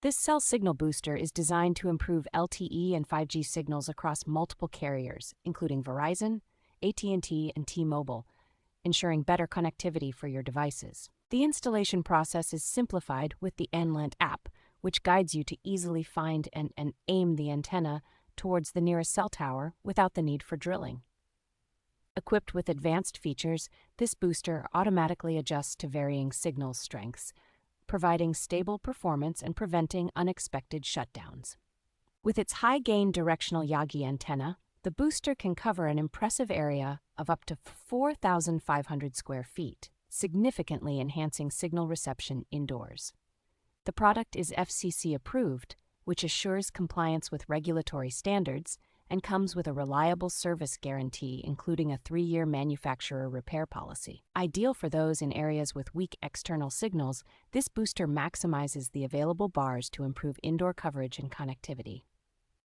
This cell signal booster is designed to improve LTE and 5G signals across multiple carriers, including Verizon, AT&T, and T-Mobile, ensuring better connectivity for your devices. The installation process is simplified with the ANNTLENT app, which guides you to easily find and aim the antenna towards the nearest cell tower without the need for drilling. Equipped with advanced features, this booster automatically adjusts to varying signal strengths, providing stable performance and preventing unexpected shutdowns. With its high-gain directional yagi antenna, the booster can cover an impressive area of up to 4,500 square feet, significantly enhancing signal reception indoors. The product is FCC approved, which assures compliance with regulatory standards, and comes with a reliable service guarantee, including a 3-year manufacturer repair policy. Ideal for those in areas with weak external signals, this booster maximizes the available bars to improve indoor coverage and connectivity.